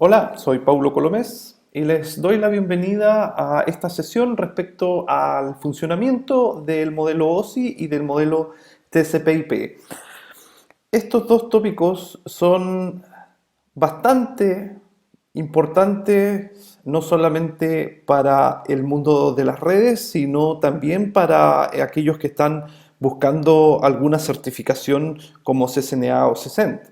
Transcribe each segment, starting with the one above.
Hola, soy Paulo Colomés y les doy la bienvenida a esta sesión respecto al funcionamiento del modelo OSI y del modelo TCP/IP. Estos dos tópicos son bastante importantes, no solamente para el mundo de las redes, sino también para aquellos que están buscando alguna certificación como CCNA o CCENT.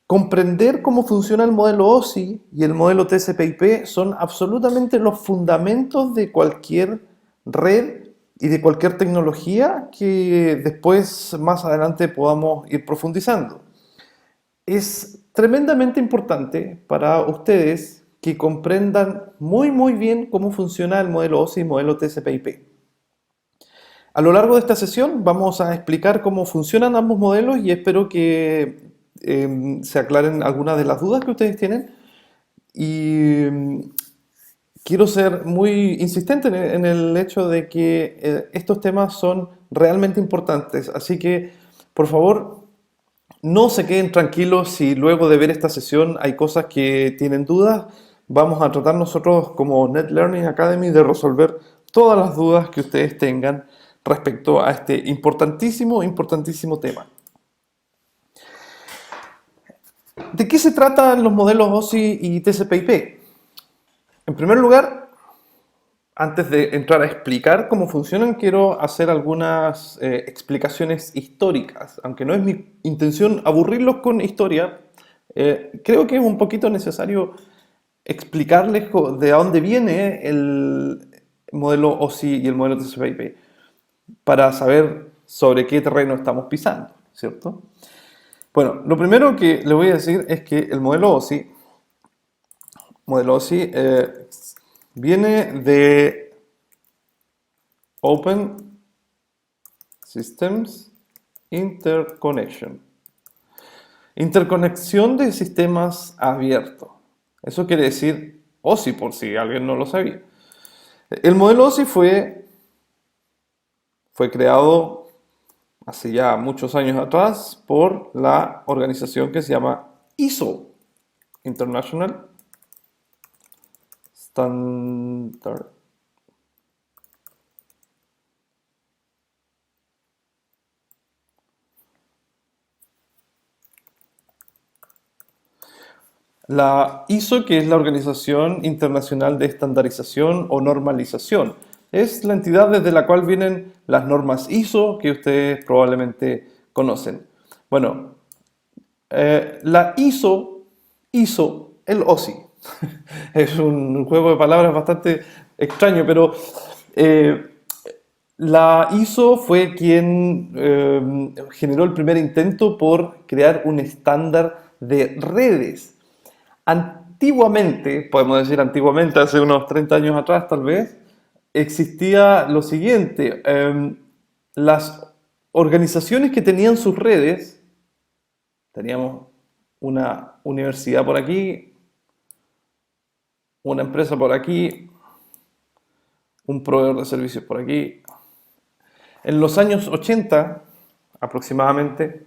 Comprender cómo funciona el modelo OSI y el modelo TCP/IP son absolutamente los fundamentos de cualquier red y de cualquier tecnología que después, más adelante, podamos ir profundizando. Es tremendamente importante para ustedes que comprendan muy bien cómo funciona el modelo OSI y el modelo TCP/IP. A lo largo de esta sesión vamos a explicar cómo funcionan ambos modelos y espero que se aclaren algunas de las dudas que ustedes tienen. Y quiero ser muy insistente en el hecho de que estos temas son realmente importantes. Así que, por favor, no se queden tranquilos si luego de ver esta sesión hay cosas que tienen dudas. Vamos a tratar nosotros como Net Learning Academy de resolver todas las dudas que ustedes tengan respecto a este importantísimo tema. ¿De qué se tratan los modelos OSI y TCP/IP? En primer lugar, antes de entrar a explicar cómo funcionan, quiero hacer algunas explicaciones históricas. Aunque no es mi intención aburrirlos con historia, creo que es un poquito necesario explicarles de dónde viene el modelo OSI y el modelo TCP/IP para saber sobre qué terreno estamos pisando, ¿cierto? Bueno, lo primero que le voy a decir es que el modelo OSI viene de Open Systems Interconnection. Interconexión de sistemas abiertos. Eso quiere decir OSI, por si alguien no lo sabía. El modelo OSI fue creado hace ya muchos años atrás por la organización que se llama ISO, International Standard. La ISO, que es la Organización Internacional de Estandarización o Normalización, es la entidad desde la cual vienen las normas ISO que ustedes probablemente conocen. Bueno, la el OSI, es un juego de palabras bastante extraño, pero la ISO fue quien generó el primer intento por crear un estándar de redes. Antiguamente, podemos decir antiguamente, hace unos 30 años atrás tal vez, existía lo siguiente. Las organizaciones que tenían sus redes, teníamos una universidad por aquí, una empresa por aquí, un proveedor de servicios por aquí. En los años 80 aproximadamente,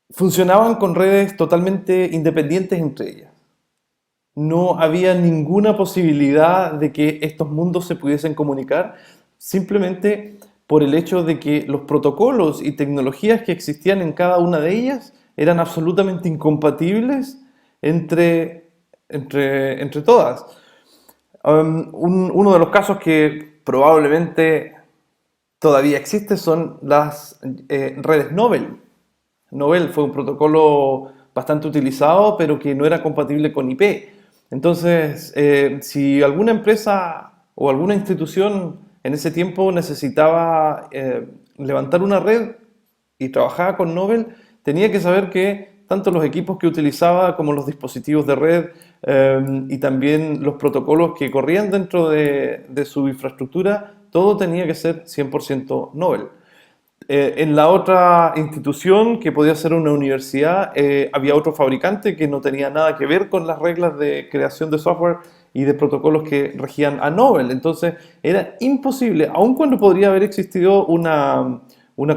funcionaban con redes totalmente independientes entre ellas. No había ninguna posibilidad de que estos mundos se pudiesen comunicar, simplemente por el hecho de que los protocolos y tecnologías que existían en cada una de ellas eran absolutamente incompatibles entre todas. Uno de los casos que probablemente todavía existe son las redes Nobel. Nobel fue un protocolo bastante utilizado, pero que no era compatible con IP. Entonces, si alguna empresa o alguna institución en ese tiempo necesitaba levantar una red y trabajaba con Nobel, tenía que saber que tanto los equipos que utilizaba como los dispositivos de red y también los protocolos que corrían dentro de su infraestructura, todo tenía que ser 100% Nobel. En la otra institución, que podía ser una universidad, había otro fabricante que no tenía nada que ver con las reglas de creación de software y de protocolos que regían a Nobel. Entonces era imposible, aun cuando podría haber existido una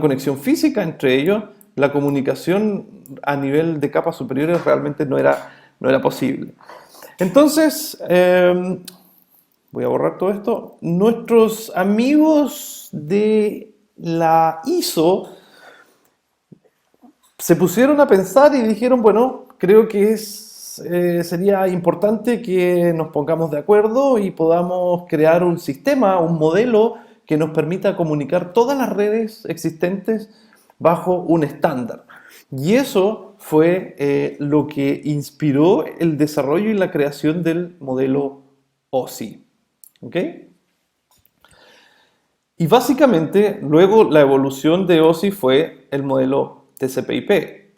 conexión física entre ellos, la comunicación a nivel de capas superiores realmente no era posible. Entonces, voy a borrar todo esto. Nuestros amigos de la ISO se pusieron a pensar y dijeron, bueno, creo que sería importante que nos pongamos de acuerdo y podamos crear un sistema, un modelo que nos permita comunicar todas las redes existentes bajo un estándar. Y eso fue lo que inspiró el desarrollo y la creación del modelo OSI. ¿Ok? Y básicamente, luego la evolución de OSI fue el modelo TCP/IP.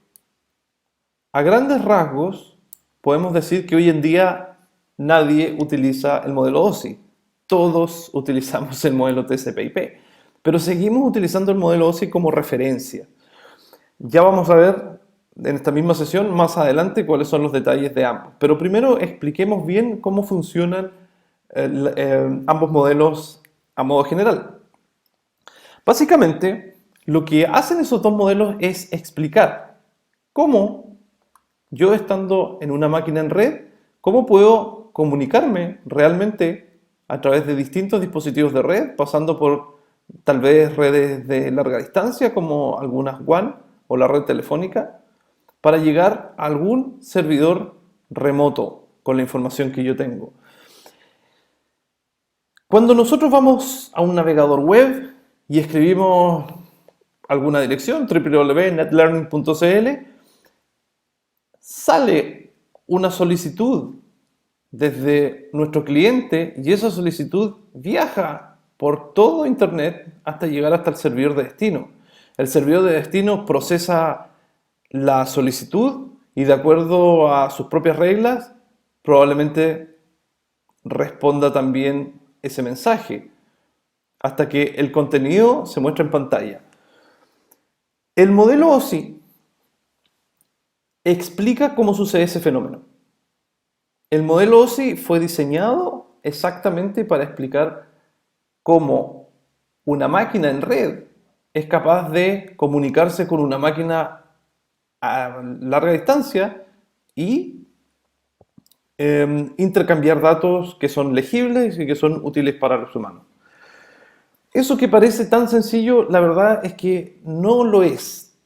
A grandes rasgos, podemos decir que hoy en día nadie utiliza el modelo OSI. Todos utilizamos el modelo TCP/IP. Pero seguimos utilizando el modelo OSI como referencia. Ya vamos a ver en esta misma sesión más adelante cuáles son los detalles de ambos. Pero primero expliquemos bien cómo funcionan ambos modelos a modo general. Básicamente, lo que hacen esos dos modelos es explicar cómo yo estando en una máquina en red, cómo puedo comunicarme realmente a través de distintos dispositivos de red, pasando por tal vez redes de larga distancia como algunas WAN o la red telefónica, para llegar a algún servidor remoto con la información que yo tengo. Cuando nosotros vamos a un navegador web y escribimos alguna dirección, www.netlearning.cl, sale una solicitud desde nuestro cliente y esa solicitud viaja por todo Internet hasta llegar hasta el servidor de destino. El servidor de destino procesa la solicitud y de acuerdo a sus propias reglas probablemente responda también ese mensaje hasta que el contenido se muestra en pantalla. El modelo OSI explica cómo sucede ese fenómeno. El modelo OSI fue diseñado exactamente para explicar cómo una máquina en red es capaz de comunicarse con una máquina a larga distancia y intercambiar datos que son legibles y que son útiles para los humanos. Eso que parece tan sencillo, la verdad es que no lo es.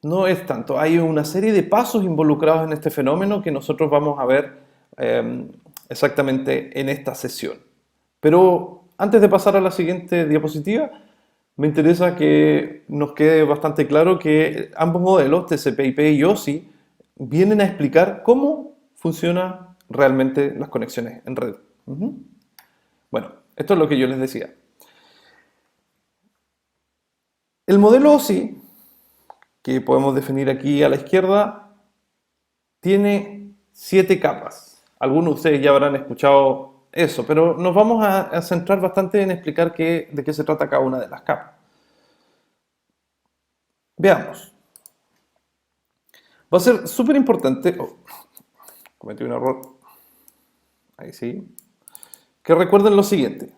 No es tanto. Hay una serie de pasos involucrados en este fenómeno que nosotros vamos a ver exactamente en esta sesión. Pero antes de pasar a la siguiente diapositiva, me interesa que nos quede bastante claro que ambos modelos, TCP/IP y OSI, vienen a explicar cómo funcionan realmente las conexiones en red. Bueno, esto es lo que yo les decía. El modelo OSI, que podemos definir aquí a la izquierda, tiene 7 capas. Algunos de ustedes ya habrán escuchado eso, pero nos vamos a centrar bastante en explicar de qué se trata cada una de las capas. Veamos. Va a ser súper importante, cometí un error, ahí sí, que recuerden lo siguiente.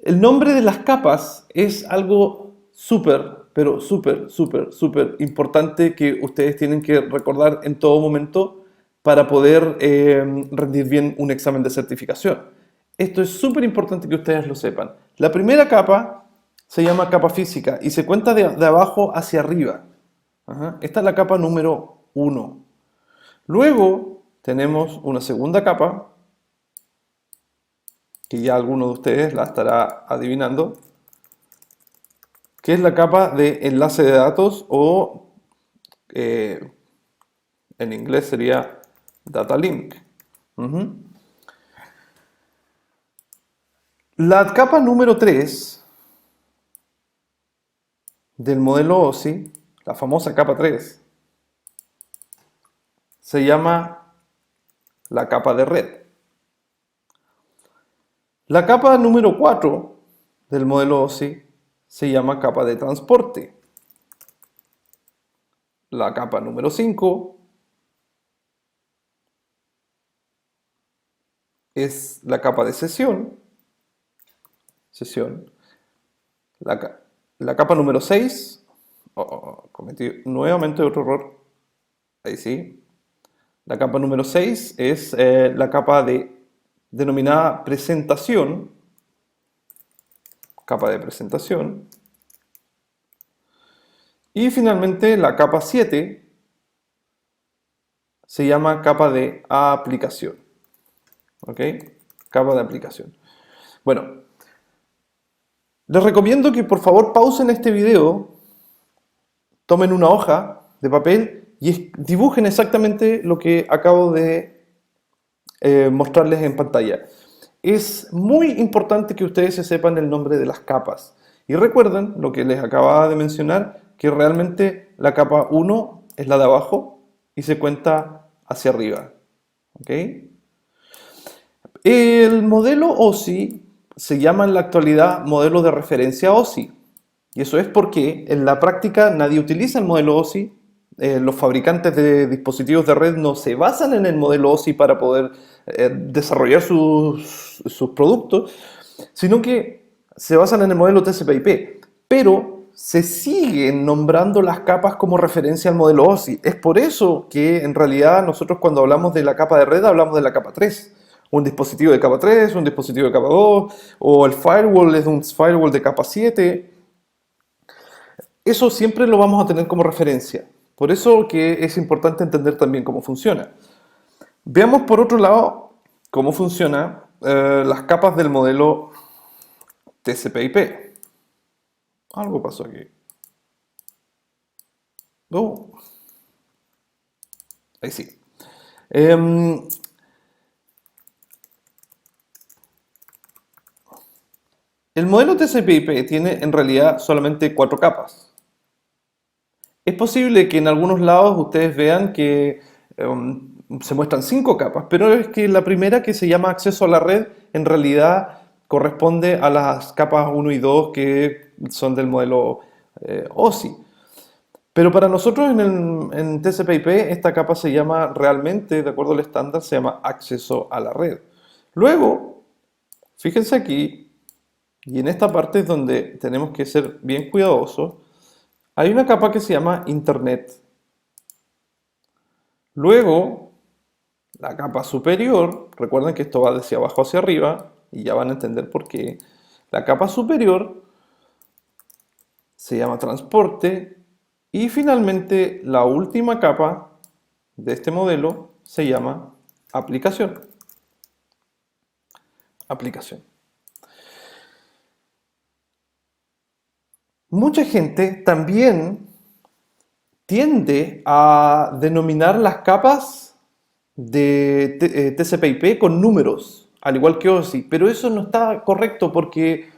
El nombre de las capas es algo súper, pero súper importante que ustedes tienen que recordar en todo momento para poder rendir bien un examen de certificación. Esto es súper importante que ustedes lo sepan. La primera capa se llama capa física y se cuenta de abajo hacia arriba. Esta es la capa número 1. Luego tenemos una segunda capa, que ya alguno de ustedes la estará adivinando, que es la capa de enlace de datos o en inglés sería data link. La capa número 3 del modelo OSI, la famosa capa 3, se llama la capa de red. La capa número 4 del modelo OSI se llama capa de transporte. La capa número 5 es la capa de sesión. La capa número 6 Cometí nuevamente otro error. Ahí sí. La capa número 6 es la capa denominada presentación. Capa de presentación. Y finalmente la capa 7 se llama capa de aplicación. ¿Ok? Capa de aplicación. Bueno, les recomiendo que por favor pausen este video, tomen una hoja de papel y dibujen exactamente lo que acabo de mostrarles en pantalla. Es muy importante que ustedes se sepan el nombre de las capas. Y recuerden lo que les acababa de mencionar, que realmente la capa 1 es la de abajo y se cuenta hacia arriba. ¿Ok? El modelo OSI se llama en la actualidad modelo de referencia OSI. Y eso es porque en la práctica nadie utiliza el modelo OSI. Los fabricantes de dispositivos de red no se basan en el modelo OSI para poder desarrollar sus productos, sino que se basan en el modelo TCP/IP. Pero se siguen nombrando las capas como referencia al modelo OSI. Es por eso que en realidad nosotros cuando hablamos de la capa de red hablamos de la capa 3. Un dispositivo de capa 3, un dispositivo de capa 2, o el firewall es un firewall de capa 7. Eso siempre lo vamos a tener como referencia. Por eso que es importante entender también cómo funciona. Veamos por otro lado cómo funcionan las capas del modelo TCP/IP. Algo pasó aquí. Oh. Ahí sí. El modelo TCP/IP tiene en realidad solamente 4 capas. Es posible que en algunos lados ustedes vean que se muestran 5 capas, pero es que la primera, que se llama acceso a la red, en realidad corresponde a las capas 1 y 2 que son del modelo OSI. Pero para nosotros en TCP/IP esta capa se llama realmente, de acuerdo al estándar, se llama acceso a la red. Luego, fíjense aquí, y en esta parte es donde tenemos que ser bien cuidadosos, hay una capa que se llama Internet. Luego, la capa superior, recuerden que esto va de hacia abajo hacia arriba, y ya van a entender por qué. La capa superior se llama transporte, y finalmente la última capa de este modelo se llama aplicación. Aplicación. Mucha gente también tiende a denominar las capas de TCP/IP con números, al igual que OSI, pero eso no está correcto porque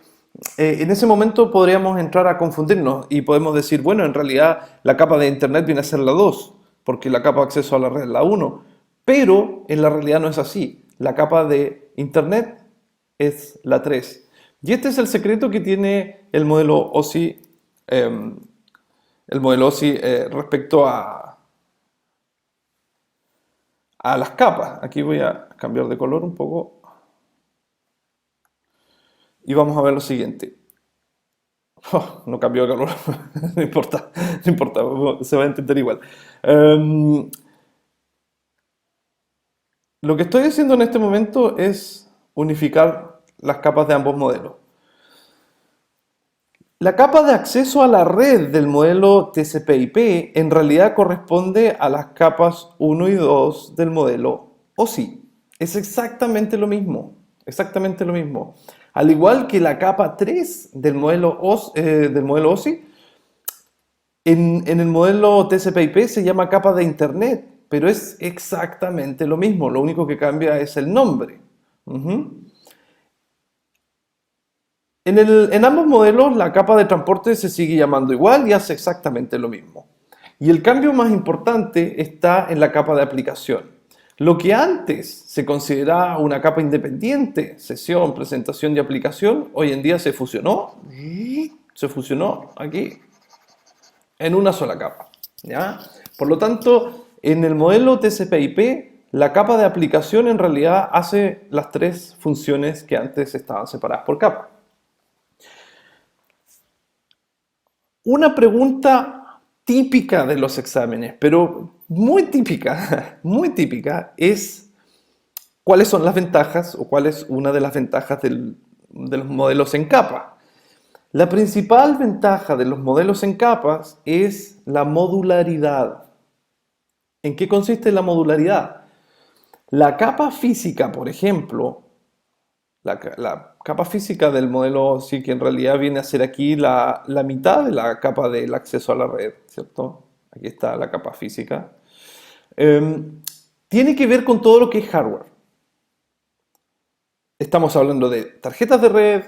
en ese momento podríamos entrar a confundirnos y podemos decir, bueno, en realidad la capa de Internet viene a ser la 2, porque la capa de acceso a la red es la 1, pero en la realidad no es así. La capa de Internet es la 3. Y este es el secreto que tiene el modelo OSI, respecto a las capas. Aquí voy a cambiar de color un poco y vamos a ver lo siguiente. Oh, no cambió de color, no importa, no importa, se va a entender igual. Lo que estoy haciendo en este momento es unificar las capas de ambos modelos. La capa de acceso a la red del modelo TCP/IP en realidad corresponde a las capas 1 y 2 del modelo OSI. Es exactamente lo mismo, exactamente lo mismo. Al igual que la capa 3 del modelo OSI, en el modelo TCP/IP se llama capa de Internet, pero es exactamente lo mismo, lo único que cambia es el nombre. En ambos modelos la capa de transporte se sigue llamando igual y hace exactamente lo mismo. Y el cambio más importante está en la capa de aplicación. Lo que antes se consideraba una capa independiente, sesión, presentación y aplicación, hoy en día se fusionó aquí en una sola capa. ¿Ya? Por lo tanto, en el modelo TCP/IP, la capa de aplicación en realidad hace las 3 funciones que antes estaban separadas por capa. Una pregunta típica de los exámenes, pero muy típica, muy típica, es cuáles son las ventajas o cuál es una de las ventajas de los modelos en capa. La principal ventaja de los modelos en capas es la modularidad. ¿En qué consiste la modularidad? La capa física, por ejemplo, la capa física del modelo, sí que en realidad viene a ser aquí la mitad de la capa del acceso a la red, ¿cierto? Aquí está la capa física. Tiene que ver con todo lo que es hardware. Estamos hablando de tarjetas de red,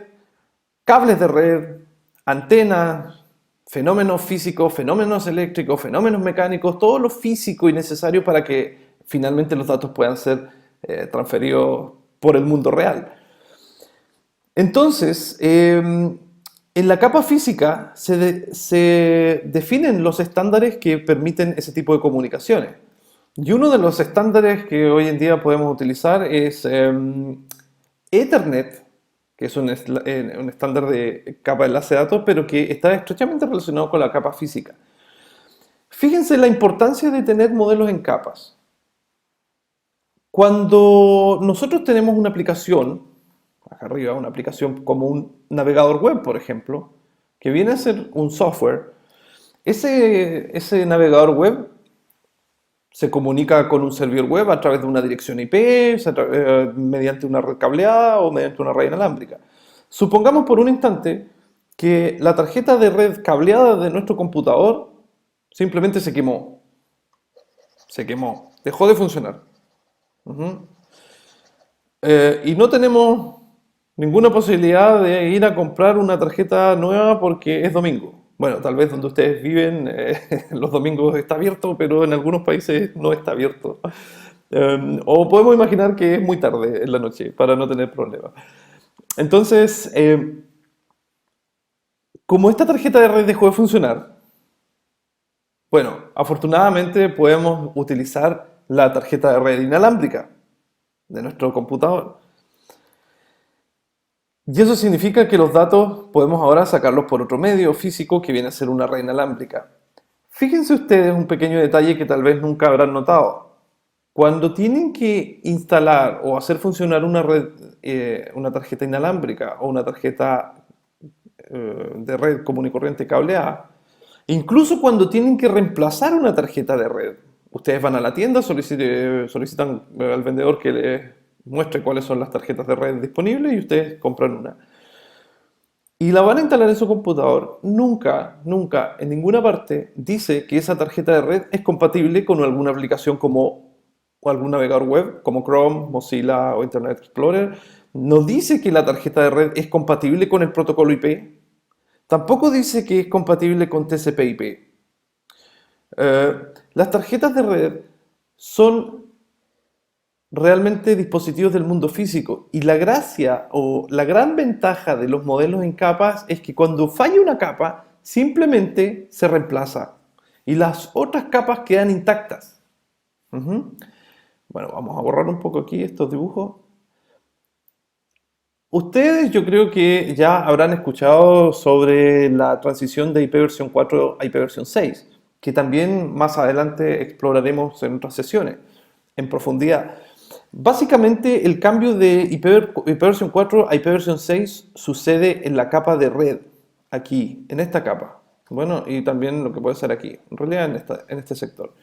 cables de red, antenas, fenómenos físicos, fenómenos eléctricos, fenómenos mecánicos, todo lo físico y necesario para que finalmente los datos puedan ser transferidos por el mundo real. Entonces, en la capa física se definen los estándares que permiten ese tipo de comunicaciones. Y uno de los estándares que hoy en día podemos utilizar es Ethernet, que es un estándar de capa de enlace de datos, pero que está estrechamente relacionado con la capa física. Fíjense la importancia de tener modelos en capas. Cuando nosotros tenemos una aplicación, acá arriba, una aplicación como un navegador web, por ejemplo, que viene a ser un software, ese navegador web se comunica con un servidor web a través de una dirección IP, mediante una red cableada o mediante una red inalámbrica. Supongamos por un instante que la tarjeta de red cableada de nuestro computador simplemente se quemó. Se quemó, dejó de funcionar. Y no tenemos ninguna posibilidad de ir a comprar una tarjeta nueva porque es domingo. Bueno, tal vez donde ustedes viven los domingos está abierto, pero en algunos países no está abierto. O podemos imaginar que es muy tarde en la noche para no tener problemas. Entonces, como esta tarjeta de red dejó de funcionar, bueno, afortunadamente podemos utilizar la tarjeta de red inalámbrica de nuestro computador. Y eso significa que los datos podemos ahora sacarlos por otro medio físico que viene a ser una red inalámbrica. Fíjense ustedes un pequeño detalle que tal vez nunca habrán notado. Cuando tienen que instalar o hacer funcionar una red, una tarjeta inalámbrica o una tarjeta de red común y corriente cableada, incluso cuando tienen que reemplazar una tarjeta de red, ustedes van a la tienda, solicitan al vendedor que les muestre cuáles son las tarjetas de red disponibles y ustedes compran una. Y la van a instalar en su computador. Nunca, nunca, en ninguna parte dice que esa tarjeta de red es compatible con alguna aplicación como o algún navegador web como Chrome, Mozilla o Internet Explorer. No dice que la tarjeta de red es compatible con el protocolo IP. Tampoco dice que es compatible con TCP/IP. Las tarjetas de red son realmente dispositivos del mundo físico y la gracia o la gran ventaja de los modelos en capas es que cuando falla una capa simplemente se reemplaza y las otras capas quedan intactas. Bueno, vamos a borrar un poco aquí estos dibujos. Ustedes yo creo que ya habrán escuchado sobre la transición de ipv 4 a ipv 6, que también más adelante exploraremos en otras sesiones en profundidad. Básicamente el cambio de ipv 4 a ipv 6 sucede en la capa de red, aquí, en esta capa. Bueno, y también lo que puede ser aquí, en realidad en este sector.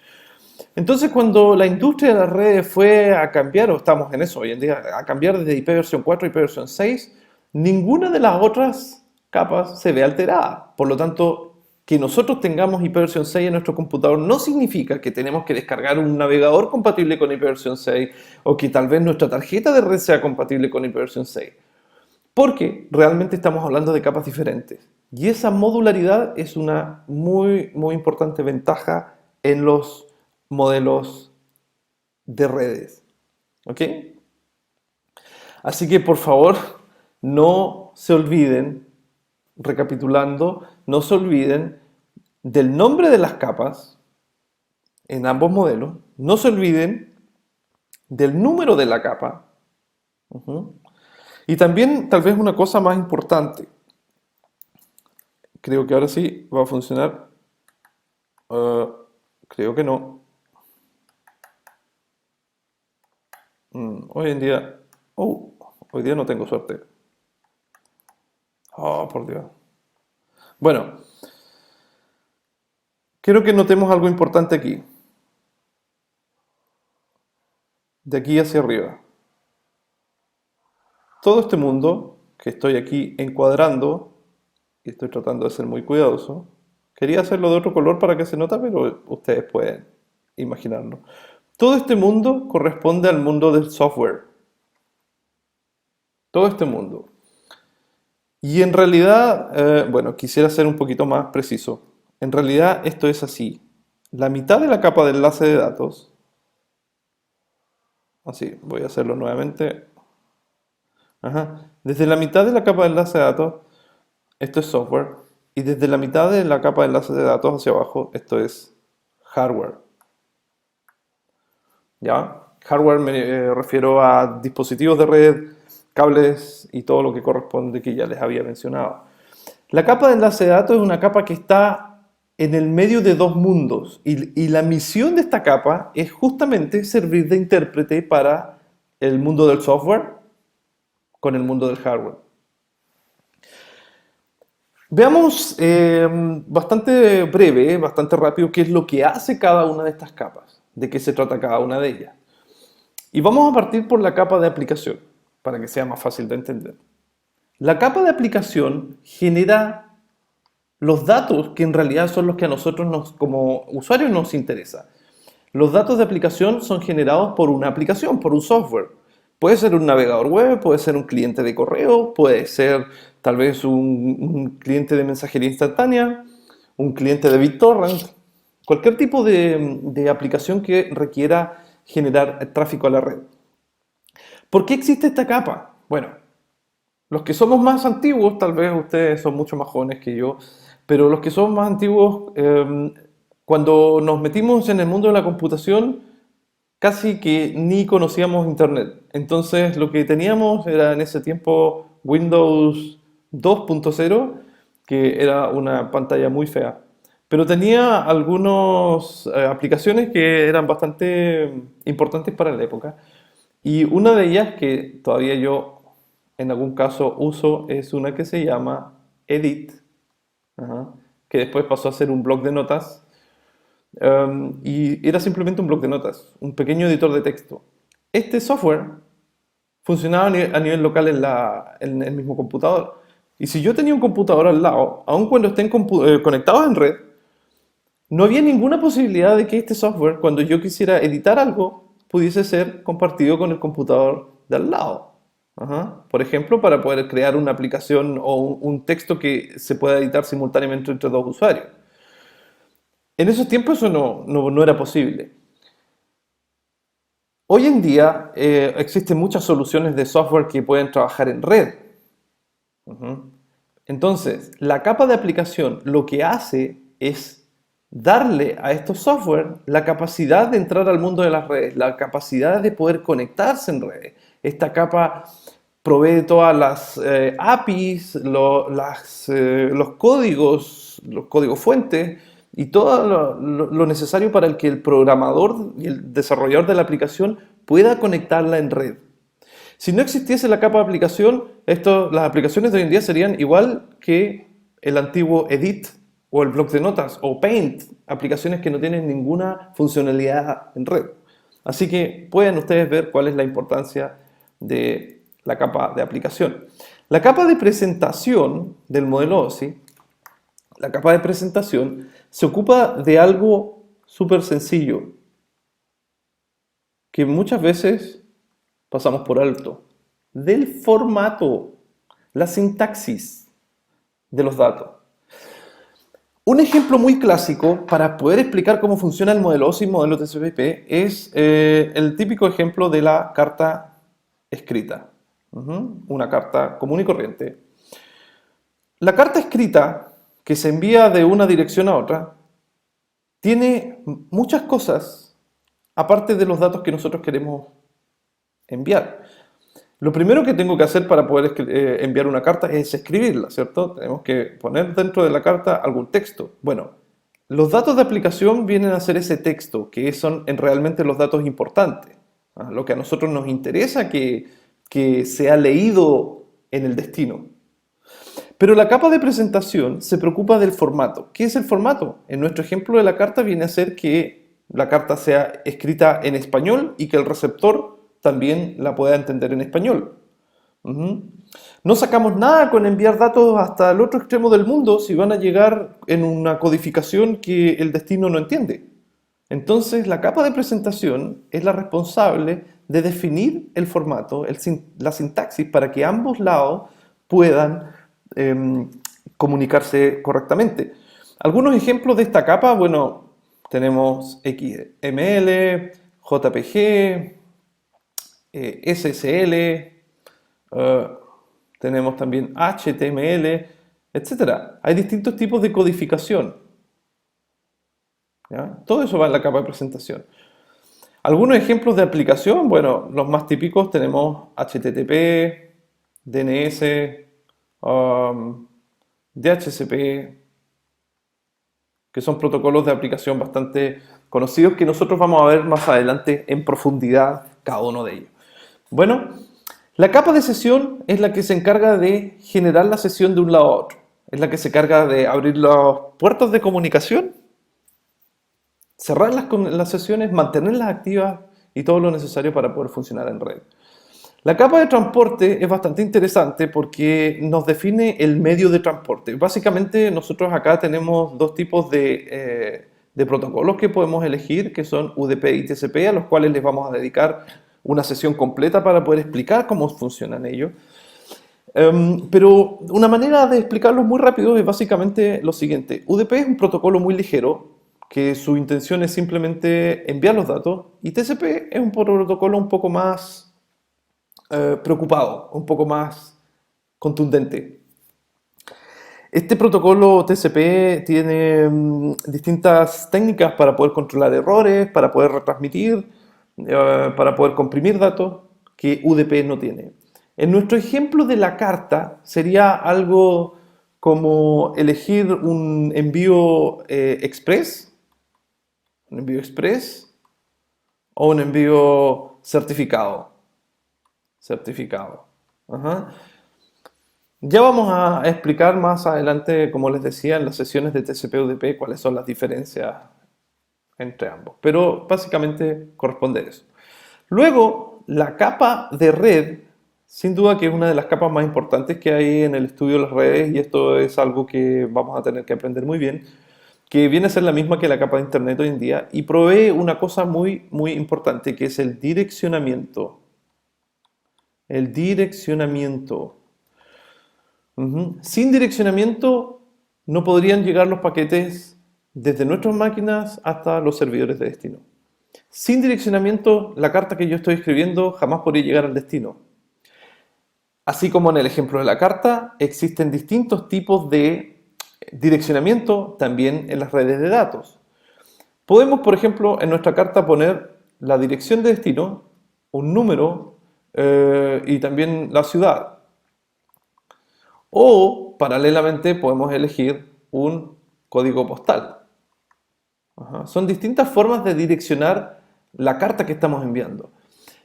Entonces, cuando la industria de las redes fue a cambiar, o estamos en eso hoy en día, a cambiar desde ipv 4 a ipv 6, ninguna de las otras capas se ve alterada. Por lo tanto, que nosotros tengamos ipv 6 en nuestro computador no significa que tenemos que descargar un navegador compatible con ipv 6 o que tal vez nuestra tarjeta de red sea compatible con ipv 6. Porque realmente estamos hablando de capas diferentes. Y esa modularidad es una muy, muy importante ventaja en los modelos de redes. ¿Ok? Así que por favor, no se olviden, recapitulando, no se olviden del nombre de las capas en ambos modelos, no se olviden del número de la capa. Y también tal vez una cosa más importante, creo que ahora sí va a funcionar. Eh, creo que no. Hoy en día... hoy día no tengo suerte. Oh, por Dios. Bueno, quiero que notemos algo importante aquí. De aquí hacia arriba. Todo este mundo que estoy aquí encuadrando, y estoy tratando de ser muy cuidadoso, quería hacerlo de otro color para que se nota, pero ustedes pueden imaginarlo. Todo este mundo corresponde al mundo del software. Todo este mundo. Y en realidad, bueno, quisiera ser un poquito más preciso. En realidad esto es así. La mitad de la capa de enlace de datos, así, voy a hacerlo nuevamente. Ajá. Desde la mitad de la capa de enlace de datos, esto es software. Y desde la mitad de la capa de enlace de datos hacia abajo, esto es hardware. ¿Ya? Hardware me refiero a dispositivos de red, cables y todo lo que corresponde que ya les había mencionado. La capa de enlace de datos es una capa que está en el medio de dos mundos y la misión de esta capa es justamente servir de intérprete para el mundo del software con el mundo del hardware. Veamos bastante breve, bastante rápido, qué es lo que hace cada una de estas capas, de qué se trata cada una de ellas. Y vamos a partir por la capa de aplicación, para que sea más fácil de entender. La capa de aplicación genera los datos que en realidad son los que a nosotros como usuarios nos interesa. Los datos de aplicación son generados por una aplicación, por un software. Puede ser un navegador web, puede ser un cliente de correo, puede ser tal vez un cliente de mensajería instantánea, un cliente de BitTorrent, cualquier tipo de aplicación que requiera generar tráfico a la red. ¿Por qué existe esta capa? Bueno, los que somos más antiguos, tal vez ustedes son mucho más jóvenes que yo, pero los que son más antiguos, cuando nos metimos en el mundo de la computación, casi que ni conocíamos Internet. Entonces lo que teníamos era en ese tiempo Windows 2.0, que era una pantalla muy fea. Pero tenía algunas aplicaciones que eran bastante importantes para la época. Y una de ellas que todavía yo en algún caso uso es una que se llama Edit, ajá, que después pasó a ser un blog de notas. Y era simplemente un bloc de notas, un pequeño editor de texto. Este software funcionaba a nivel local en el mismo computador. Y si yo tenía un computador al lado, aun cuando estén conectados en red, no había ninguna posibilidad de que este software, cuando yo quisiera editar algo, pudiese ser compartido con el computador de al lado. Ajá. Por ejemplo, para poder crear una aplicación o un texto que se pueda editar simultáneamente entre dos usuarios. En esos tiempos eso no era posible. Hoy en día existen muchas soluciones de software que pueden trabajar en red. Ujú. Entonces, la capa de aplicación lo que hace es darle a estos software la capacidad de entrar al mundo de las redes, la capacidad de poder conectarse en redes. Esta capa provee todas las APIs, los códigos fuentes y todo lo necesario para el que el programador y el desarrollador de la aplicación pueda conectarla en red. Si no existiese la capa de aplicación, las aplicaciones de hoy en día serían igual que el antiguo Edit o el bloc de notas o Paint, aplicaciones que no tienen ninguna funcionalidad en red. Así que pueden ustedes ver cuál es la importancia de la capa de aplicación. La capa de presentación del modelo OSI, la capa de presentación, se ocupa de algo súper sencillo que muchas veces pasamos por alto, del formato, la sintaxis de los datos. Un ejemplo muy clásico para poder explicar cómo funciona el modelo OSI y el modelo TCP/IP es el típico ejemplo de la carta escrita. Una carta común y corriente. La carta escrita que se envía de una dirección a otra tiene muchas cosas aparte de los datos que nosotros queremos enviar. Lo primero que tengo que hacer para poder enviar una carta es escribirla, ¿cierto? Tenemos que poner dentro de la carta algún texto. Bueno, Los datos de aplicación vienen a ser ese texto, que son realmente los datos importantes. Lo que a nosotros nos interesa que sea leído en el destino. Pero la capa de presentación se preocupa del formato. ¿Qué es el formato? En nuestro ejemplo de la carta viene a ser que la carta sea escrita en español y que el receptor también la pueda entender en español. No sacamos nada con enviar datos hasta el otro extremo del mundo si van a llegar en una codificación que el destino no entiende. Entonces, la capa de presentación es la responsable de definir el formato, la sintaxis, para que ambos lados puedan comunicarse correctamente. Algunos ejemplos de esta capa, bueno, tenemos XML, JPG, SSL, tenemos también HTML, etcétera. Hay distintos tipos de codificación. ¿Ya? Todo eso va en la capa de presentación. Algunos ejemplos de aplicación, bueno, los más típicos tenemos HTTP, DNS, DHCP, que son protocolos de aplicación bastante conocidos que nosotros vamos a ver más adelante en profundidad cada uno de ellos. Bueno, la capa de sesión es la que se encarga de generar la sesión de un lado a otro. Es la que se encarga de abrir los puertos de comunicación, cerrar las sesiones, mantenerlas activas y todo lo necesario para poder funcionar en red. La capa de transporte es bastante interesante porque nos define el medio de transporte. Básicamente nosotros acá tenemos dos tipos de protocolos que podemos elegir, que son UDP y TCP, a los cuales les vamos a dedicar una sesión completa para poder explicar cómo funcionan ellos. Pero una manera de explicarlo muy rápido es básicamente lo siguiente. UDP es un protocolo muy ligero, que su intención es simplemente enviar los datos, y TCP es un protocolo un poco más preocupado, un poco más contundente. Este protocolo TCP tiene distintas técnicas para poder controlar errores, para poder retransmitir, para poder comprimir datos que UDP no tiene. En nuestro ejemplo de la carta sería algo como elegir un envío express o un envío certificado. Ajá. Ya vamos a explicar más adelante, como les decía, en las sesiones de TCP/UDP, cuáles son las diferencias entre ambos. Pero básicamente corresponde a eso. Luego, la capa de red, sin duda que es una de las capas más importantes que hay en el estudio de las redes, y esto es algo que vamos a tener que aprender muy bien, que viene a ser la misma que la capa de Internet hoy en día, y provee una cosa muy, muy importante, que es el direccionamiento. El direccionamiento. Sin direccionamiento no podrían llegar los paquetes desde nuestras máquinas hasta los servidores de destino. Sin direccionamiento, la carta que yo estoy escribiendo jamás podría llegar al destino. Así como en el ejemplo de la carta, existen distintos tipos de direccionamiento también en las redes de datos. Podemos, por ejemplo, en nuestra carta poner la dirección de destino, un número y también la ciudad. O, paralelamente, podemos elegir un código postal. Son distintas formas de direccionar la carta que estamos enviando.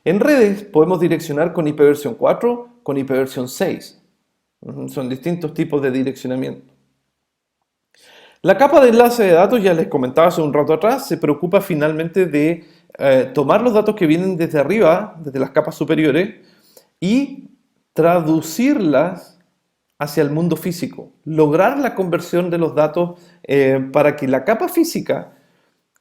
En redes podemos direccionar con IPv4, 4, con IPv6. Son distintos tipos de direccionamiento. La capa de enlace de datos, ya les comentaba hace un rato atrás, se preocupa finalmente de tomar los datos que vienen desde arriba, desde las capas superiores, y traducirlas hacia el mundo físico. Lograr la conversión de los datos para que la capa física,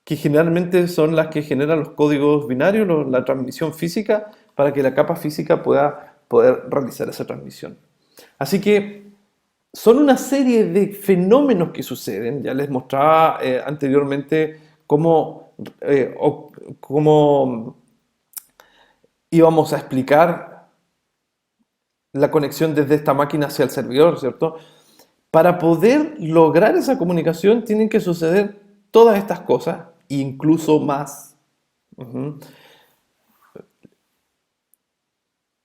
que generalmente son las que generan los códigos binarios, la transmisión física, para que la capa física pueda poder realizar esa transmisión. Así que son una serie de fenómenos que suceden. Ya les mostraba anteriormente cómo íbamos a explicar la conexión desde esta máquina hacia el servidor, ¿cierto? Para poder lograr esa comunicación tienen que suceder todas estas cosas, incluso más.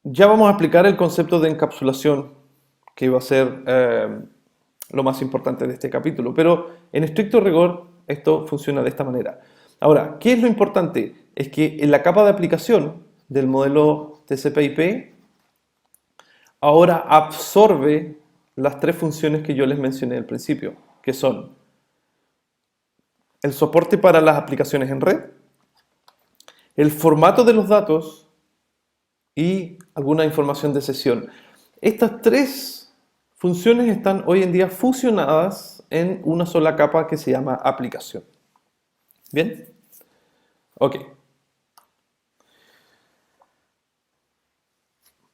Ya vamos a explicar el concepto de encapsulación, que va a ser lo más importante de este capítulo, pero en estricto rigor esto funciona de esta manera. Ahora, ¿qué es lo importante? Es que en la capa de aplicación del modelo TCP/IP ahora absorbe las tres funciones que yo les mencioné al principio, que son el soporte para las aplicaciones en red, el formato de los datos y alguna información de sesión. Estas tres funciones están hoy en día fusionadas en una sola capa que se llama aplicación. ¿Bien? Ok.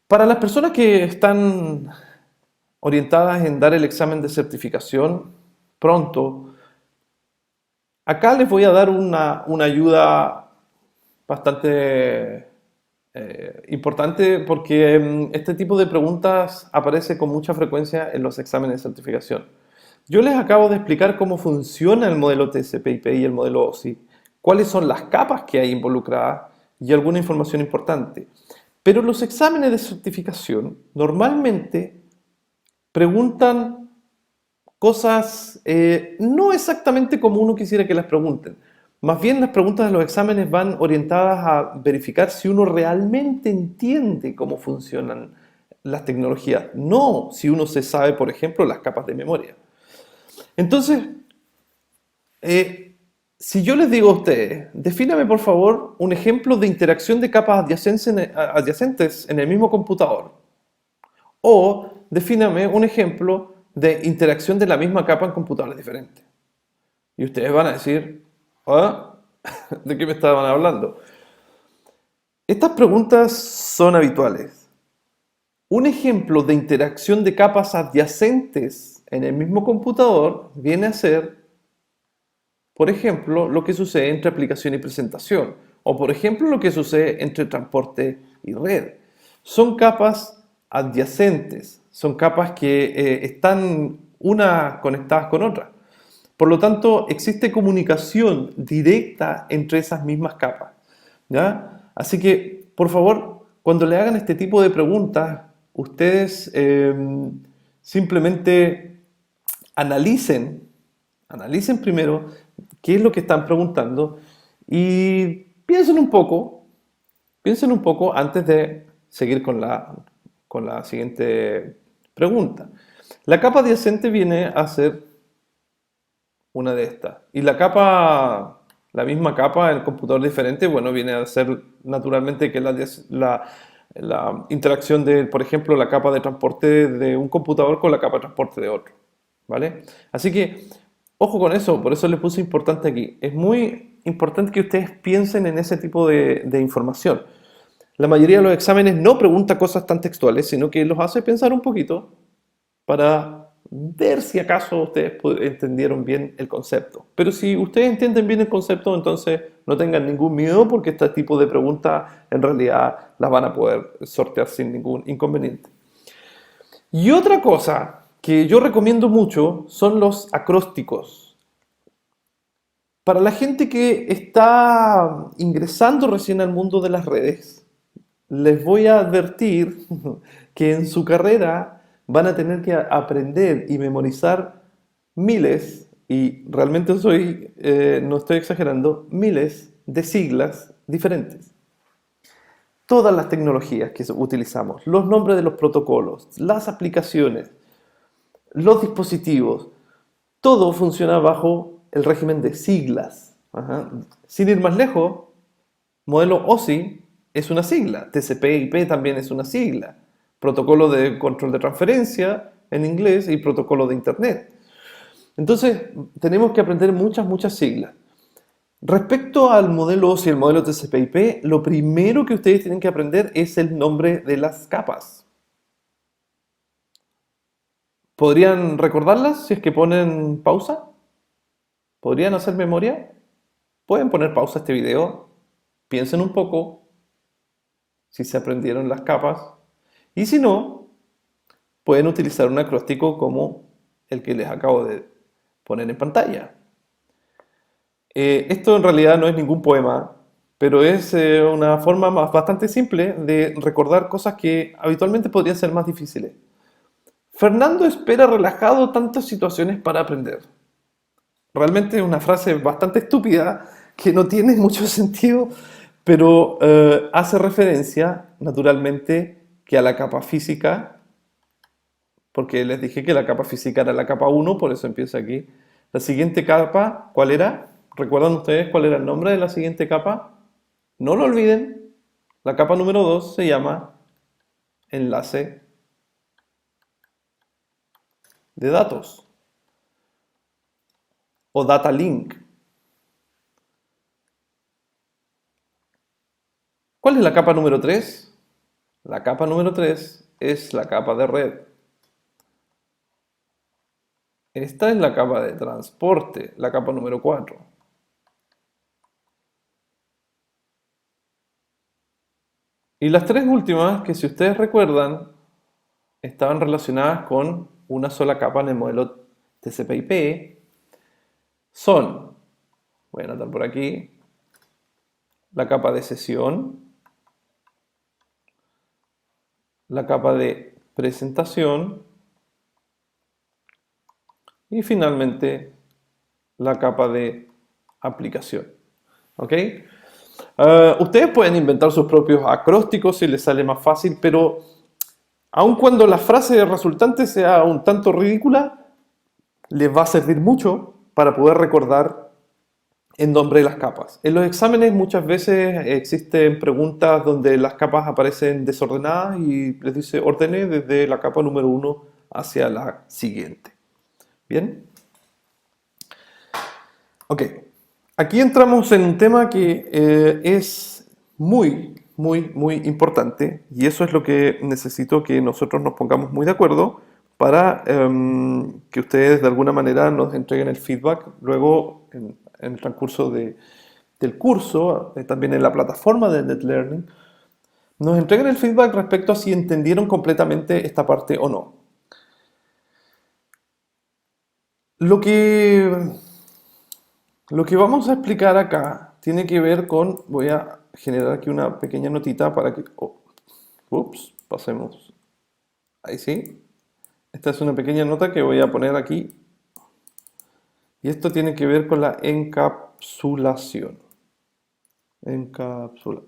Para las personas que están orientadas en dar el examen de certificación pronto, acá les voy a dar una ayuda bastante importante porque este tipo de preguntas aparece con mucha frecuencia en los exámenes de certificación. Yo les acabo de explicar cómo funciona el modelo TCP/IP y el modelo OSI, cuáles son las capas que hay involucradas y alguna información importante. Pero los exámenes de certificación normalmente preguntan cosas no exactamente como uno quisiera que las pregunten. Más bien las preguntas de los exámenes van orientadas a verificar si uno realmente entiende cómo funcionan las tecnologías, no si uno se sabe, por ejemplo, las capas de memoria. Entonces, si yo les digo a ustedes, defíname por favor un ejemplo de interacción de capas adyacentes en el mismo computador, o defíname un ejemplo de interacción de la misma capa en computadores diferentes. Y ustedes van a decir, ¿ah? ¿De qué me estaban hablando? Estas preguntas son habituales. Un ejemplo de interacción de capas adyacentes en el mismo computador viene a ser, por ejemplo, lo que sucede entre aplicación y presentación, o por ejemplo, lo que sucede entre transporte y red. Son capas adyacentes, son capas que están una conectadas con otra. Por lo tanto, existe comunicación directa entre esas mismas capas, ¿ya? Así que, por favor, cuando le hagan este tipo de preguntas, ustedes simplemente analicen primero qué es lo que están preguntando y piensen un poco antes de seguir con la siguiente pregunta. La capa adyacente viene a ser una de estas. Y la misma capa, el computador diferente, bueno, viene a ser naturalmente que la interacción de, por ejemplo, la capa de transporte de un computador con la capa de transporte de otro, ¿vale? Así que, ojo con eso, por eso le puse importante aquí. Es muy importante que ustedes piensen en ese tipo de información. La mayoría de los exámenes no pregunta cosas tan textuales, sino que los hace pensar un poquito para ver si acaso ustedes entendieron bien el concepto. Pero si ustedes entienden bien el concepto, entonces no tengan ningún miedo porque este tipo de preguntas en realidad las van a poder sortear sin ningún inconveniente. Y otra cosa que yo recomiendo mucho son los acrósticos. Para la gente que está ingresando recién al mundo de las redes, les voy a advertir que en su carrera van a tener que aprender y memorizar miles, y realmente no estoy exagerando, miles de siglas diferentes. Todas las tecnologías que utilizamos, los nombres de los protocolos, las aplicaciones, los dispositivos, todo funciona bajo el régimen de siglas. Ajá. Sin ir más lejos, modelo OSI es una sigla, TCP/IP también es una sigla, protocolo de control de transferencia en inglés y protocolo de internet. Entonces tenemos que aprender muchas siglas. Respecto al modelo OSI y el modelo TCP/IP, lo primero que ustedes tienen que aprender es el nombre de las capas. ¿Podrían recordarlas si es que ponen pausa? ¿Podrían hacer memoria? Pueden poner pausa a este video, piensen un poco si se aprendieron las capas, y si no, pueden utilizar un acróstico como el que les acabo de poner en pantalla. Esto en realidad no es ningún poema, pero es una forma bastante simple de recordar cosas que habitualmente podrían ser más difíciles. Fernando espera relajado tantas situaciones para aprender. realmente es una frase bastante estúpida que no tiene mucho sentido, pero hace referencia naturalmente que a la capa física, porque les dije que la capa física era la capa uno, por eso empieza aquí. La siguiente capa, ¿cuál era? ¿Recuerdan ustedes cuál era el nombre de la siguiente capa? No lo olviden, la capa número 2 se llama enlace de datos o data link. ¿Cuál es la capa número 3? La capa número 3 es la capa de red. Esta es la capa de transporte, la capa número 4. Y las tres últimas, que si ustedes recuerdan, estaban relacionadas con una sola capa en el modelo TCP/IP, son, voy a anotar por aquí, la capa de sesión, la capa de presentación y finalmente la capa de aplicación. ¿Ok? Ustedes pueden inventar sus propios acrósticos si les sale más fácil, pero aun cuando la frase resultante sea un tanto ridícula, les va a servir mucho para poder recordar el nombre de las capas. En los exámenes muchas veces existen preguntas donde las capas aparecen desordenadas y les dice ordene desde la capa número 1 hacia la siguiente. ¿Bien? Ok. Aquí entramos en un tema que es muy importante y eso es lo que necesito que nosotros nos pongamos muy de acuerdo para que ustedes de alguna manera nos entreguen el feedback luego en el transcurso del curso, también en la plataforma de NetLearning, nos entreguen el feedback respecto a si entendieron completamente esta parte o no. Lo que, lo que vamos a explicar acá tiene que ver con, voy a generar aquí una pequeña notita para que, ups, pasemos, ahí sí. Esta es una pequeña nota que voy a poner aquí y esto tiene que ver con la encapsulación. Encapsula.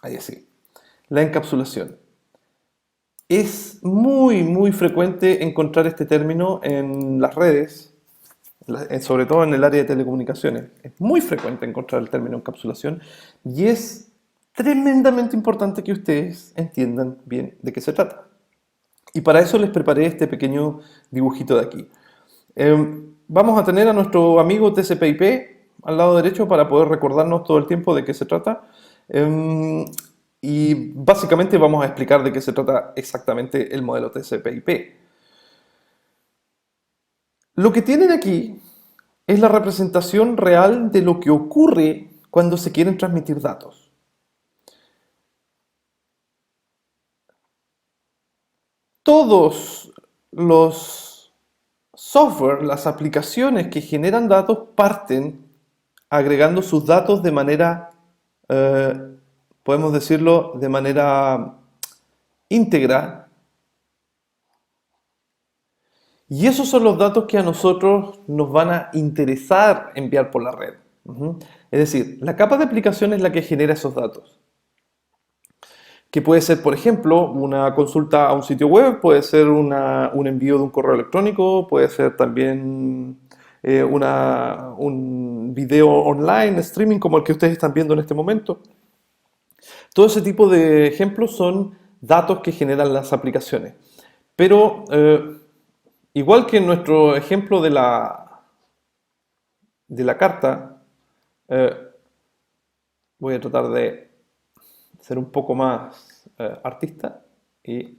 Ahí sí. La encapsulación. Es muy frecuente encontrar este término en las redes, sobre todo en el área de telecomunicaciones. Es muy frecuente encontrar el término encapsulación y es tremendamente importante que ustedes entiendan bien de qué se trata. Y para eso les preparé este pequeño dibujito de aquí. Vamos a tener a nuestro amigo TCP/IP al lado derecho para poder recordarnos todo el tiempo de qué se trata. Y básicamente vamos a explicar de qué se trata exactamente el modelo TCP/IP. Lo que tienen aquí es la representación real de lo que ocurre cuando se quieren transmitir datos. Todos los software, las aplicaciones que generan datos parten agregando sus datos de manera, podemos decirlo, de manera íntegra. Y esos son los datos que a nosotros nos van a interesar enviar por la red. Es decir, la capa de aplicación es la que genera esos datos. Que puede ser, por ejemplo, una consulta a un sitio web, puede ser un envío de un correo electrónico, puede ser también un video online, streaming como el que ustedes están viendo en este momento. Todo ese tipo de ejemplos son datos que generan las aplicaciones. Pero igual que en nuestro ejemplo de la carta, eh, voy a tratar de ser un poco más artista. Y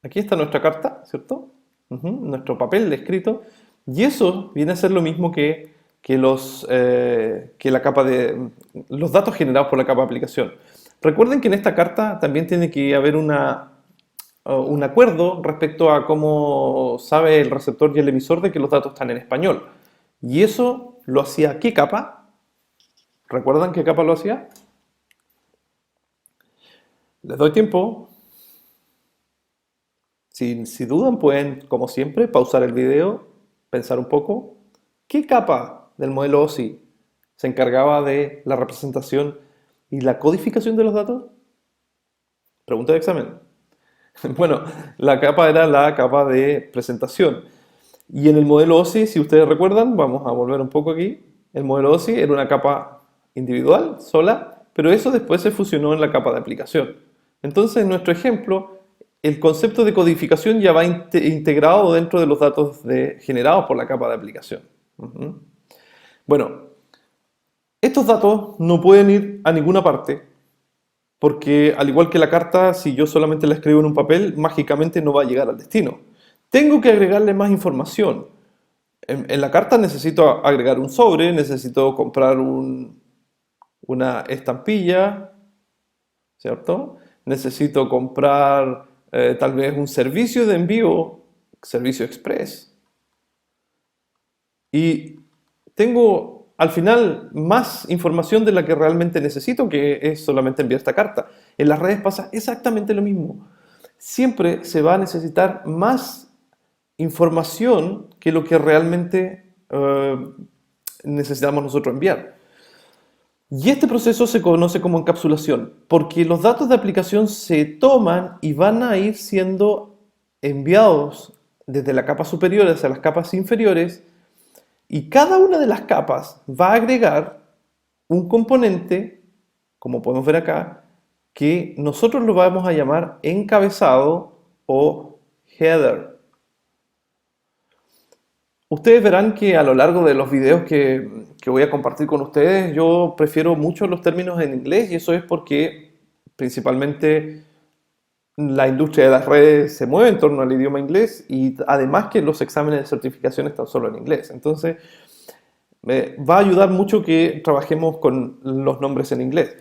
aquí está nuestra carta, ¿cierto? Nuestro papel de escrito. Y eso viene a ser lo mismo que la capa los datos generados por la capa de aplicación. Recuerden que en esta carta también tiene que haber un acuerdo respecto a cómo sabe el receptor y el emisor de que los datos están en español. Y eso lo hacía ¿qué capa? ¿Recuerdan qué capa lo hacía? Les doy tiempo. Si dudan, pueden, como siempre, pausar el video, pensar un poco. ¿Qué capa del modelo OSI se encargaba de la representación y la codificación de los datos? Pregunta de examen. Bueno, la capa era la capa de presentación. Y en el modelo OSI, si ustedes recuerdan, vamos a volver un poco aquí, el modelo OSI era una capa individual, sola, pero eso después se fusionó en la capa de aplicación. Entonces, en nuestro ejemplo, el concepto de codificación ya va integrado dentro de los datos generados por la capa de aplicación. Bueno, estos datos no pueden ir a ninguna parte porque al igual que la carta, si yo solamente la escribo en un papel, mágicamente no va a llegar al destino. Tengo que agregarle más información. En la carta necesito agregar un sobre, necesito comprar una estampilla, ¿cierto? Necesito comprar tal vez un servicio de envío, servicio express. Y tengo al final más información de la que realmente necesito, que es solamente enviar esta carta. En las redes pasa exactamente lo mismo. Siempre se va a necesitar más información que lo que realmente necesitamos nosotros enviar. Y este proceso se conoce como encapsulación, porque los datos de aplicación se toman y van a ir siendo enviados desde la capa superior hacia las capas inferiores, y cada una de las capas va a agregar un componente, como podemos ver acá, que nosotros lo vamos a llamar encabezado o header. Ustedes verán que a lo largo de los videos que voy a compartir con ustedes, yo prefiero mucho los términos en inglés, y eso es porque principalmente la industria de las redes se mueve en torno al idioma inglés, y además que los exámenes de certificación están solo en inglés. Entonces, me va a ayudar mucho que trabajemos con los nombres en inglés.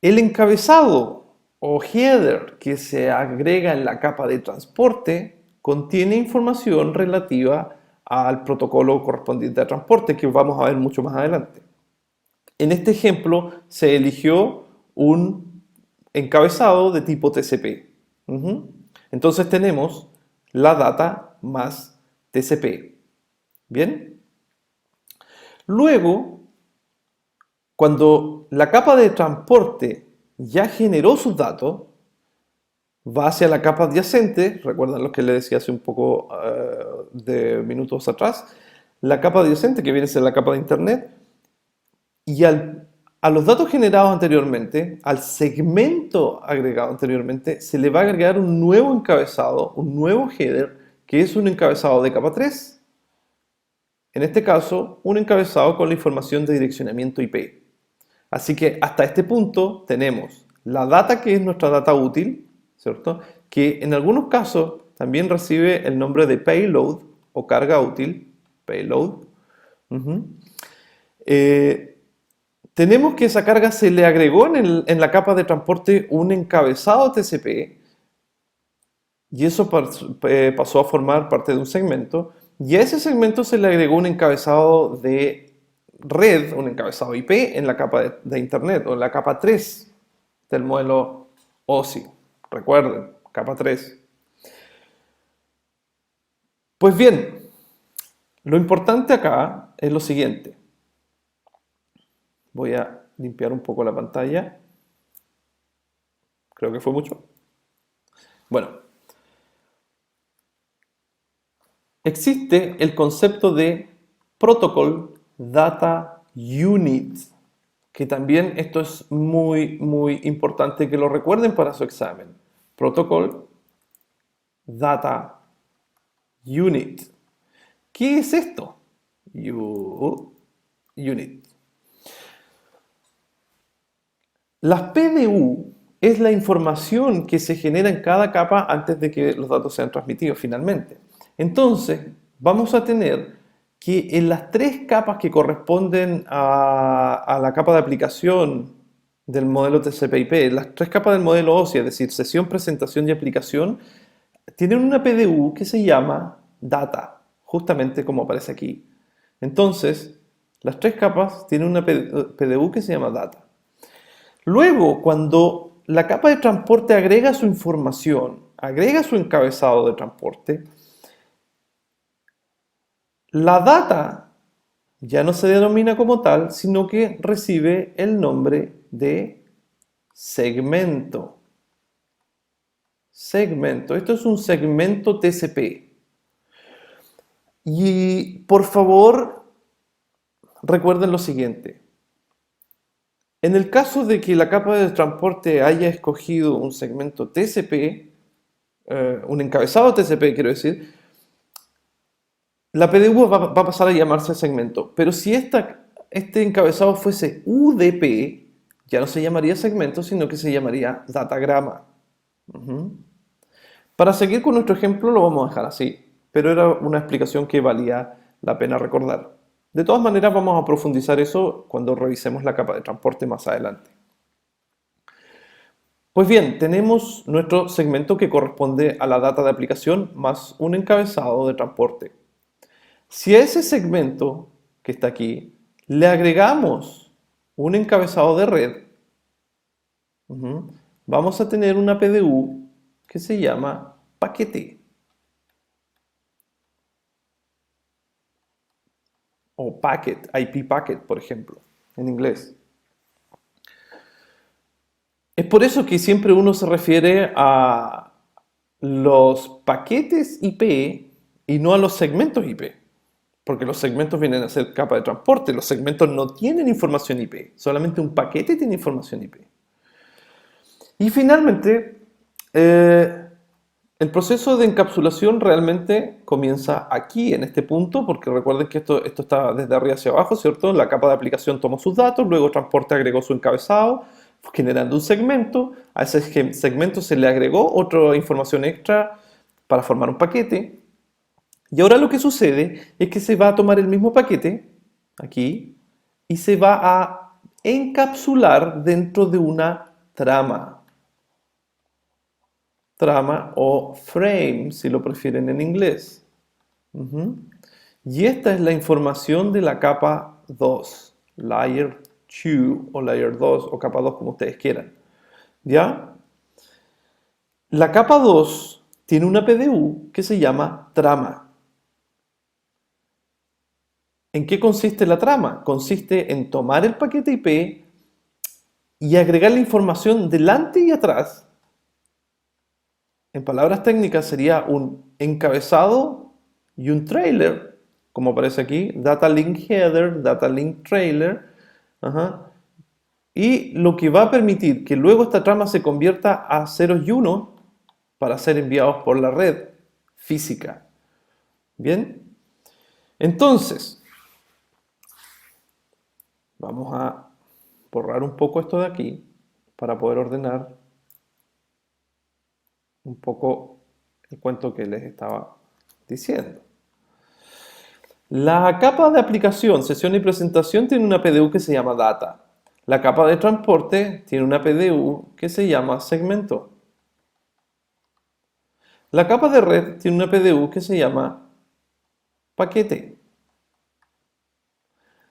El encabezado o header que se agrega en la capa de transporte contiene información relativa al protocolo correspondiente a transporte, que vamos a ver mucho más adelante. En este ejemplo se eligió un encabezado de tipo TCP. Entonces tenemos la data más TCP. ¿Bien? Luego, cuando la capa de transporte ya generó sus datos, va hacia la capa adyacente. Recuerdan lo que les decía hace un poco de minutos atrás, la capa adyacente que viene a ser la capa de internet, y a los datos generados anteriormente, al segmento agregado anteriormente, se le va a agregar un nuevo encabezado, un nuevo header, que es un encabezado de capa 3. En este caso, un encabezado con la información de direccionamiento IP. Así que hasta este punto tenemos la data, que es nuestra data útil, ¿cierto? Que en algunos casos también recibe el nombre de payload o carga útil, payload. Tenemos que esa carga se le agregó en la capa de transporte un encabezado TCP, y eso pasó a formar parte de un segmento, y a ese segmento se le agregó un encabezado de red, un encabezado IP en la capa de internet, o en la capa 3 del modelo OSI. Recuerden, capa 3. Pues bien, lo importante acá es lo siguiente. Voy a limpiar un poco la pantalla. Creo que fue mucho. Bueno, existe el concepto de Protocol Data Unit, que también esto es muy, muy importante que lo recuerden para su examen. Protocol Data Unit. ¿Qué es esto? Unit. Las PDU es la información que se genera en cada capa antes de que los datos sean transmitidos finalmente. Entonces, vamos a tener que en las tres capas que corresponden a la capa de aplicación del modelo TCP/IP, las tres capas del modelo OSI, es decir, sesión, presentación y aplicación, tienen una PDU que se llama data, justamente como aparece aquí. Entonces, las tres capas tienen una PDU que se llama data. Luego, cuando la capa de transporte agrega su información agrega su encabezado de transporte, la data ya no se denomina como tal, sino que recibe el nombre de segmento. Segmento. Esto es un segmento TCP. Y por favor, recuerden lo siguiente. En el caso de que la capa de transporte haya escogido un segmento TCP, un encabezado TCP quiero decir, la PDU va a pasar a llamarse segmento. Pero si este encabezado fuese UDP, ya no se llamaría segmento, sino que se llamaría datagrama. Para seguir con nuestro ejemplo lo vamos a dejar así, pero era una explicación que valía la pena recordar. De todas maneras vamos a profundizar eso cuando revisemos la capa de transporte más adelante. Pues bien, tenemos nuestro segmento que corresponde a la data de aplicación más un encabezado de transporte. Si a ese segmento que está aquí le agregamos un encabezado de red, vamos a tener una PDU que se llama paquete o packet, IP packet, por ejemplo, en inglés. Es por eso que siempre uno se refiere a los paquetes IP y no a los segmentos IP, porque los segmentos vienen a ser capa de transporte, los segmentos no tienen información IP, solamente un paquete tiene información IP. Y finalmente, el proceso de encapsulación realmente comienza aquí, en este punto, porque recuerden que esto está desde arriba hacia abajo, ¿cierto? La capa de aplicación tomó sus datos, luego transporte agregó su encabezado, generando un segmento. A ese segmento se le agregó otra información extra para formar un paquete. Y ahora lo que sucede es que se va a tomar el mismo paquete, aquí, y se va a encapsular dentro de una trama. Trama o frame, si lo prefieren en inglés. Y esta es la información de la capa 2, Layer 2 o Layer 2 o capa 2 como ustedes quieran. ¿Ya? La capa 2 tiene una PDU que se llama trama. ¿En qué consiste la trama? Consiste en tomar el paquete IP y agregar la información delante y atrás. En palabras técnicas sería un encabezado y un trailer, como aparece aquí, data link header, data link trailer, y lo que va a permitir que luego esta trama se convierta a ceros y unos para ser enviados por la red física. ¿Bien? Entonces, vamos a borrar un poco esto de aquí para poder ordenar un poco el cuento que les estaba diciendo. La capa de aplicación, sesión y presentación tiene una PDU que se llama data. La capa de transporte tiene una PDU que se llama segmento. La capa de red tiene una PDU que se llama paquete.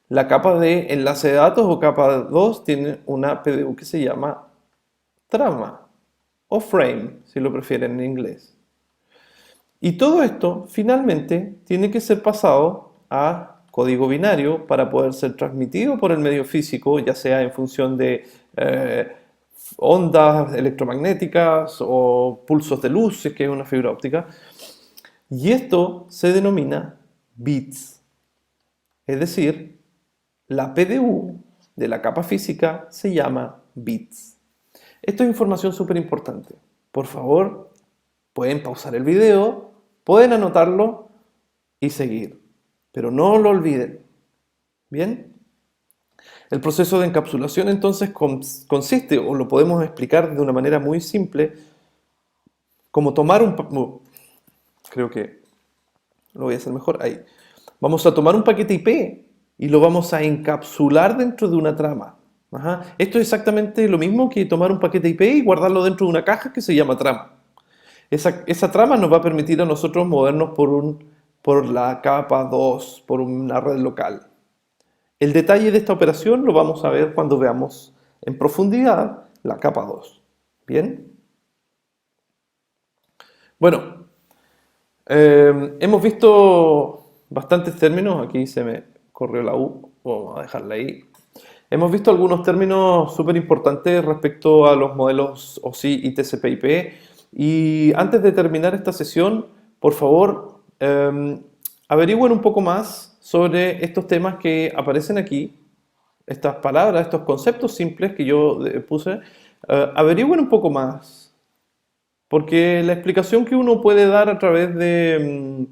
La capa de enlace de datos o capa 2 tiene una PDU que se llama trama o frame, si lo prefieren en inglés. Y todo esto finalmente tiene que ser pasado a código binario para poder ser transmitido por el medio físico, ya sea en función de ondas electromagnéticas o pulsos de luz, si es que es una fibra óptica. Y esto se denomina bits. Es decir, la PDU de la capa física se llama bits. Esto es información súper importante. Por favor, pueden pausar el video, pueden anotarlo y seguir. Pero no lo olviden. ¿Bien? El proceso de encapsulación entonces consiste, o lo podemos explicar de una manera muy simple, como tomar un... Creo que lo voy a hacer mejor ahí. Vamos a tomar un paquete IP y lo vamos a encapsular dentro de una trama. Esto es exactamente lo mismo que tomar un paquete IP y guardarlo dentro de una caja que se llama trama. Esa trama nos va a permitir a nosotros movernos por la capa 2, por una red local. El detalle de esta operación lo vamos a ver cuando veamos en profundidad la capa 2. ¿Bien? Bueno, hemos visto bastantes términos, aquí se me corrió la U, vamos a dejarla ahí. Hemos visto algunos términos súper importantes respecto a los modelos OSI y TCP/IP. Y antes de terminar esta sesión, por favor, averigüen un poco más sobre estos temas que aparecen aquí, estas palabras, estos conceptos simples que yo puse. Averigüen un poco más, porque la explicación que uno puede dar a través de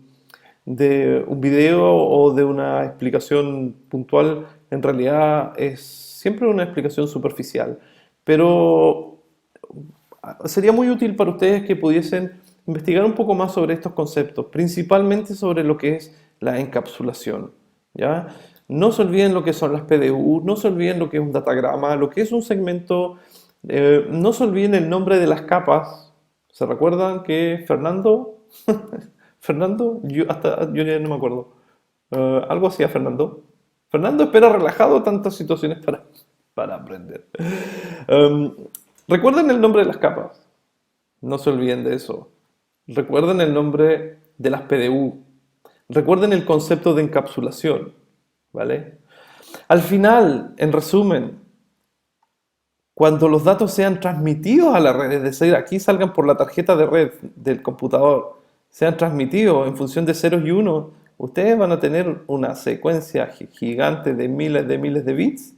un video o de una explicación puntual, en realidad es siempre una explicación superficial. Pero sería muy útil para ustedes que pudiesen investigar un poco más sobre estos conceptos, principalmente sobre lo que es la encapsulación, ¿ya? No se olviden lo que son las PDU, no se olviden lo que es un datagrama, lo que es un segmento, no se olviden el nombre de las capas. ¿Se recuerdan que Fernando, Fernando, yo ya no me acuerdo, algo hacía Fernando. Fernando espera relajado tantas situaciones para aprender. Um, Recuerden el nombre de las capas, no se olviden de eso. Recuerden el nombre de las PDU. Recuerden el concepto de encapsulación, ¿vale? Al final, en resumen, cuando los datos sean transmitidos a la red, es decir, aquí salgan por la tarjeta de red del computador, sean transmitidos en función de ceros y unos, ustedes van a tener una secuencia gigante de miles de bits,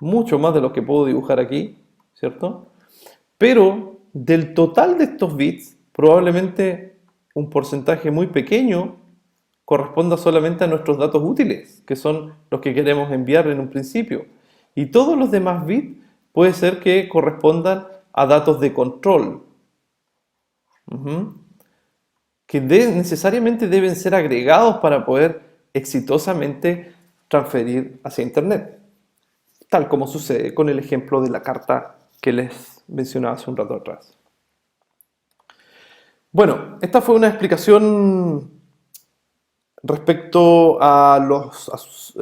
mucho más de lo que puedo dibujar aquí, ¿cierto? Pero del total de estos bits, probablemente un porcentaje muy pequeño corresponda solamente a nuestros datos útiles, que son los que queremos enviar en un principio. Y todos los demás bits puede ser que correspondan a datos de control, que necesariamente deben ser agregados para poder exitosamente transferir hacia Internet, tal como sucede con el ejemplo de la carta que les mencionaba hace un rato atrás. Bueno, esta fue una explicación respecto a los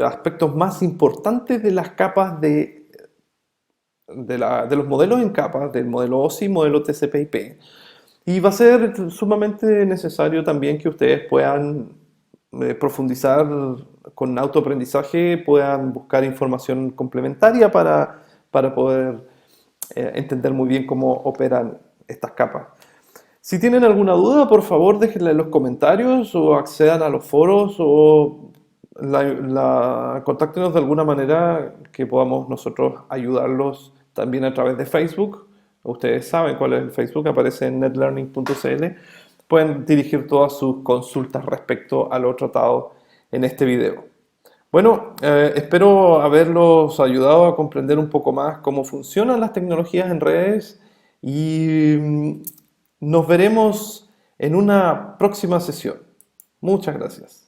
aspectos más importantes de las capas de los modelos en capas, del modelo OSI y modelo TCP/IP. Y va a ser sumamente necesario también que ustedes puedan profundizar con autoaprendizaje, puedan buscar información complementaria para poder entender muy bien cómo operan estas capas. Si tienen alguna duda, por favor déjenla en los comentarios o accedan a los foros o contáctenos de alguna manera que podamos nosotros ayudarlos también a través de Facebook. Ustedes saben cuál es el Facebook, aparece en netlearning.cl. Pueden dirigir todas sus consultas respecto a lo tratado en este video. Bueno, espero haberlos ayudado a comprender un poco más cómo funcionan las tecnologías en redes y nos veremos en una próxima sesión. Muchas gracias.